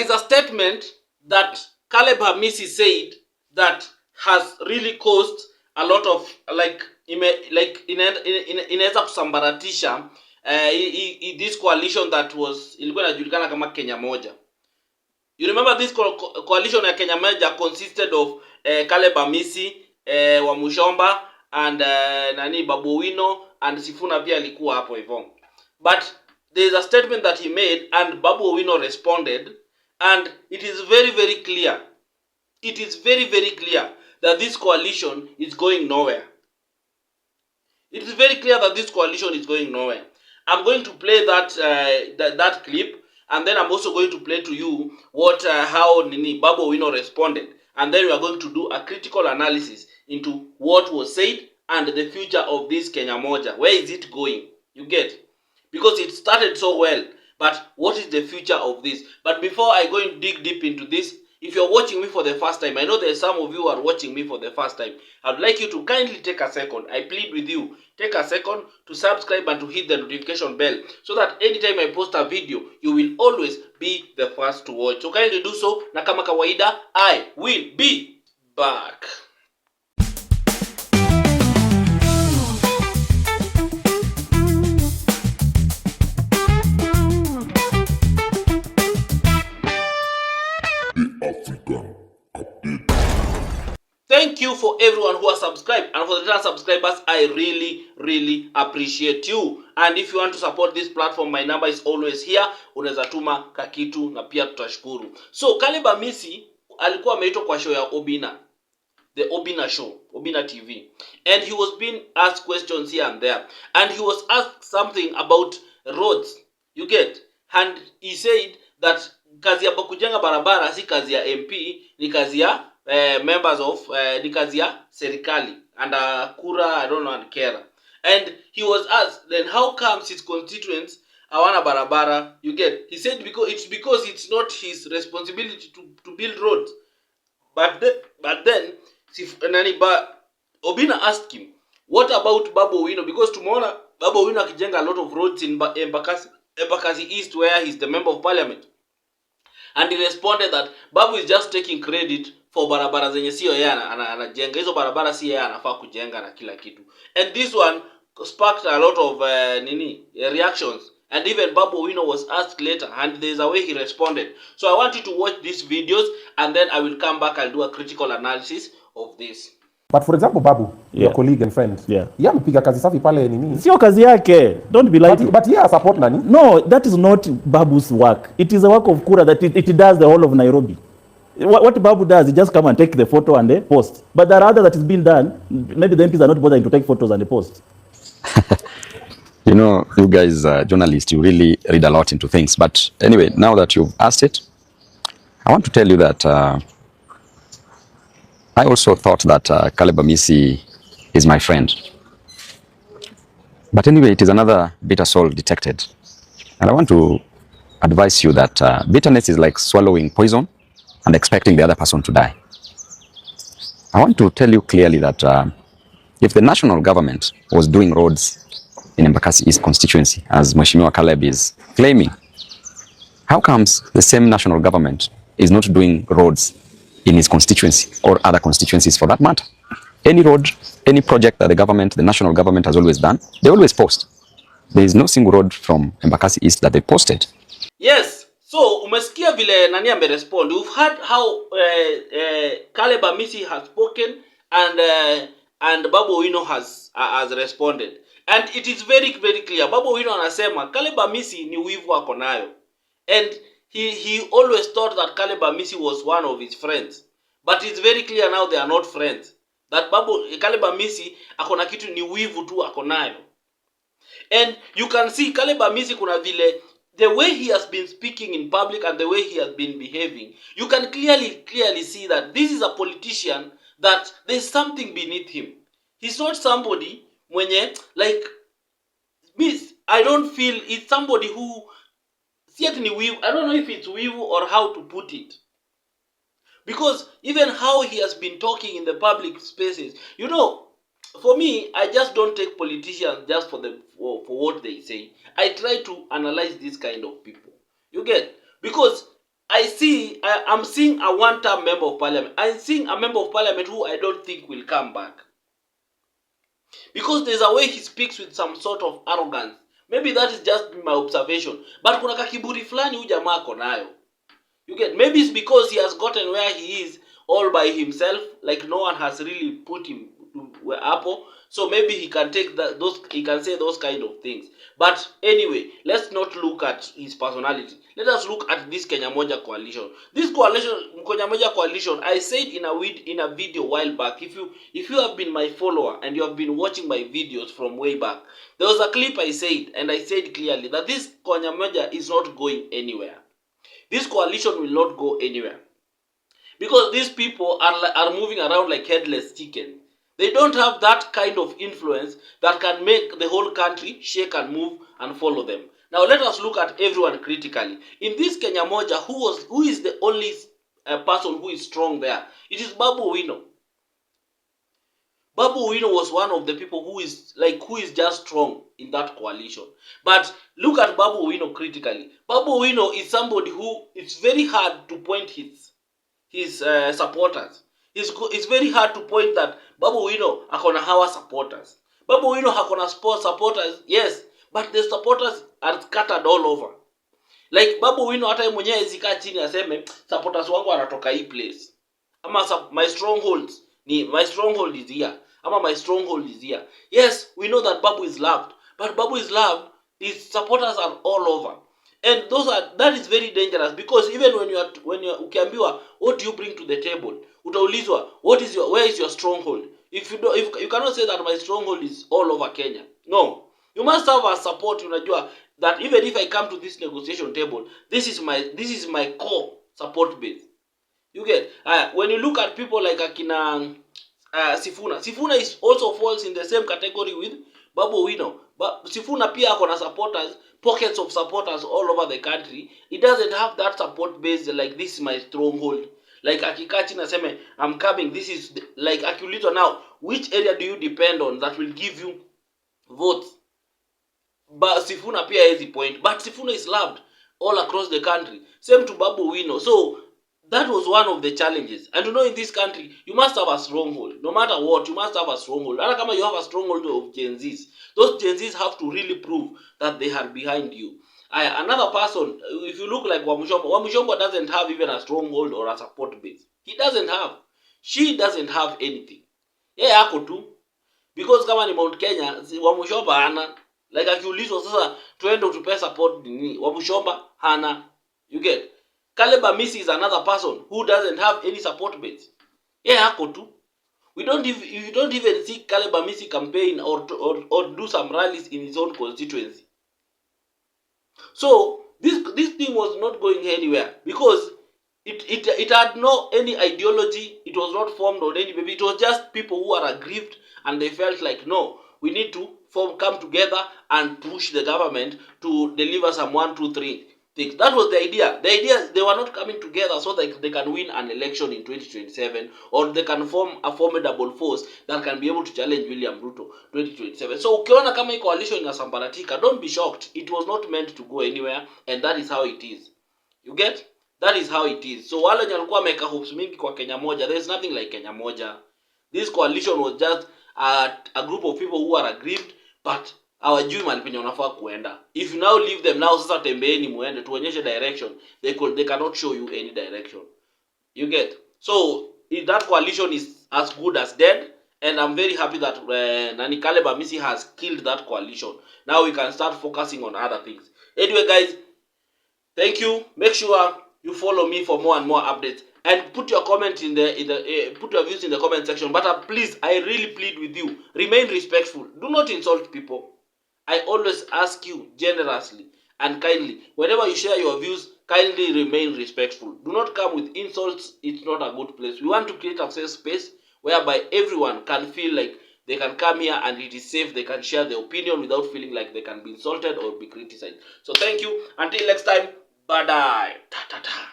is a statement that Caleb Hamisi said that has really caused a lot of inaweza kusambaratisha this coalition that was ilikuwa inajulikana kama Kenya Moja. You remember this coalition ya Kenya Moja consisted of Caleb Hamisi, wa Mushomba and Babu Owino and Sifuna pia alikuwa hapo hivyo. But there is a statement that he made and Babu Owino responded, and it is very very clear. It is very very clear that this coalition is going nowhere. It is very clear that this coalition is going nowhere. I'm going to play that clip, and then I'm also going to play to you how Babu Owino responded, and then we are going to do a critical analysis into what was said and the future of this Kenya Moja. Where is it going? You get? Because it started so well, but what is the future of this? But before I go and dig deep into this, if you're watching me for the first time, I know there's some of you who are watching me for the first time. I'd like you to kindly take a second. I plead with you. Take a second to subscribe and to hit the notification bell so that anytime I post a video, you will always be the first to watch. So kindly do so. Na kama kawaida, I will be back. Thank you for everyone who has subscribed, and for the return subscribers, I really really appreciate you. And if you want to support this platform, my number is always here. Unaweza tuma kakitu na pia tutashukuru. So Caleb Hamisi alikuwa ameitwa kwa show ya Obina, the Obina show, Obina TV, and he was being asked questions here and there, and he was asked something about roads, you get, and he said that kazi ya kujenga barabara si kazi ya MP, ni kazi ya members of ni kazi ya serikali and kura, I don't know, and kera. And he was asked, then how comes his constituents hawana barabara, you get? He said because it's not his responsibility to build roads. But then Obina asked him, what about Babu Owino? Because tumeona Babu Owino akijenga a lot of roads in Embakasi East, where he's the member of parliament. And he responded that Babu is just taking credit for barabara zenye sio yeye anajenga. Hizo barabara si yeye anafaa kujenga na kila kitu. And this one sparked a lot of reactions. And even Babu Owino was asked later, and there's a way he responded. So I want you to watch these videos, and then I will come back and do a critical analysis of this. But for example, Babu, your colleague and friend, yeye amepiga kazi safi pale nini? Sio kazi yake. Don't be like but yeye support nani? No, that is not Babu's work. It is a work of Kura that it does the whole of Nairobi. What Babu does, he just come and take the photo and the post. But there are other that is being done. Maybe the MPs are not bothering to take photos and the post. You know, you guys journalists, you really read a lot into things. But anyway, now that you've asked it, I want to tell you that I also thought that Caleb Hamisi is my friend. But anyway, it is another bitter soul detected. And I want to advise you that bitterness is like swallowing poison and expecting the other person to die. I want to tell you clearly that if the national government was doing roads in Embakasi East constituency, as Mheshimiwa Caleb is claiming, how comes the same national government is not doing roads in his constituency or other constituencies for that matter? Any road, any project that the national government has always done, they always post. There is no single road from Embakasi East that they posted. Yes. So umesikia vile nani amerespond. You've heard how Caleb Hamisi has spoken and Babu Owino has responded. And it is very very clear. Babu Owino anasema Caleb Hamisi ni wivu ako nayo. And he always thought that Caleb Hamisi was one of his friends. But it's very clear now they are not friends. That Caleb Hamisi akona kitu ni wivu tu ako nayo. And you can see Caleb Hamisi kuna vile the way he has been speaking in public and the way he has been behaving, you can clearly see that this is a politician that there's something beneath him. He's not somebody mwenye like miss. I don't feel it's somebody who I don't know if it's wivu or how to put it. Because even how he has been talking in the public spaces, you know, for me, I just don't take politicians just for what they say. I try to analyze this kind of people. You get? Because I'm seeing a one-term member of parliament. I'm seeing a member of parliament who I don't think will come back. Because there's a way he speaks with some sort of arrogance. Maybe that is just my observation. But kuna kakiburi fulani huyu jamaa ako nayo. You get, maybe it's because he has gotten where he is all by himself, like no one has really put him to Apple. So maybe he can take he can say those kind of things. But anyway, let's not look at his personality. Let us look at this Kenya Moja coalition. This coalition, Kenya Moja coalition, I said in a video a while back. If you have been my follower and you have been watching my videos from way back, there was a clip I said, and I said clearly that this Kenya Moja is not going anywhere. This coalition will not go anywhere. Because these people are moving around like headless chicken. They don't have that kind of influence that can make the whole country shake and move and follow them. Now let us look at everyone critically. In this Kenya Moja, who is the only person who is strong there? It is Babu Owino. Babu Owino was one of the people who is just strong in that coalition. But look at Babu Owino critically. Babu Owino is somebody who it's very hard to point his supporters. It's very hard to point that Babu Owino akona hawa supporters. Babu Owino hakona supporters, yes, but the supporters are scattered all over. Like Babu Owino hata mwenyewe zika chini aseme supporters wangu wanatoka hii place. Ama my stronghold is here. Ama my stronghold is here. Yes, we know that Babu is loved, but Babu is loved, his supporters are all over. And that is very dangerous, because even when you ukiambiwa what do you bring to the table, utaulizwa where is your stronghold. If you cannot say that my stronghold is all over Kenya. No, you must have a support. Unajua that even if I come to this negotiation table, this is my core support base. You get when you look at people like Akina Sifuna is also falls in the same category with Babu Owino. But Sifuna pia ako na supporters, pockets of supporters all over the country. It doesn't have that support base like this is my stronghold. Like akikachi na seme I'm coming, this is like akiulizwa now, which area do you depend on that will give you votes? But Sifuna pia hezi point. But Sifuna is loved all across the country. Same to Babu Owino. So that was one of the challenges. And in this country, you must have a stronghold. No matter what, you must have a stronghold. And kama you have a stronghold of Gen Zs, those Gen Zs have to really prove that they are behind you. Another person, if you look like Wamushomba doesn't have even a stronghold or a support base. He doesn't have. She doesn't have anything. Yeah, ako tu. Because kama ni Mount Kenya, Wamushomba hana. Like akiulizwa sasa tuende utupe support nini? Wamushomba hana. You get? Hamisi is another person who doesn't have any support base. Yeah, ako tu. You don't even see Hamisi campaign or do some rallies in his own constituency. So this thing was not going anywhere because it had no any ideology. It was not formed on any baby. It was just people who are aggrieved and they felt like no, we need to come together and push the government to deliver some 1, 2, 3 things. That was the idea. The idea they were not coming together so that they can win an election in 2027 or they can form a formidable force that can be able to challenge William Ruto 2027. So ukiona kama hii coalition inasambaratika, don't be shocked. It was not meant to go anywhere and that is how it is. You get? That is how it is. So wale walikuwa wameka hopes mingi kwa Kenya Moja, there is nothing like Kenya Moja. This coalition was just a group of people who are aggrieved but hawajui mahali penye unafaa kuenda. If you now leave them now sasa tembeeni muende tuonyeshe direction, they cannot show you any direction. You get? So that coalition is as good as dead, and I'm very happy that Hamisi has killed that coalition. Now we can start focusing on other things. Anyway guys, thank you. Make sure you follow me for more and more updates, and put your comment put your views in the comment section. But please, I really plead with you, remain respectful. Do not insult people. I always ask you generously and kindly, whenever you share your views, kindly remain respectful. Do not come with insults. It's not a good place. We want to create a safe space whereby everyone can feel like they can come here and it is safe. They can share their opinion without feeling like they can be insulted or be criticized. So thank you. Until next time. Bye-bye. Ta-ta-ta.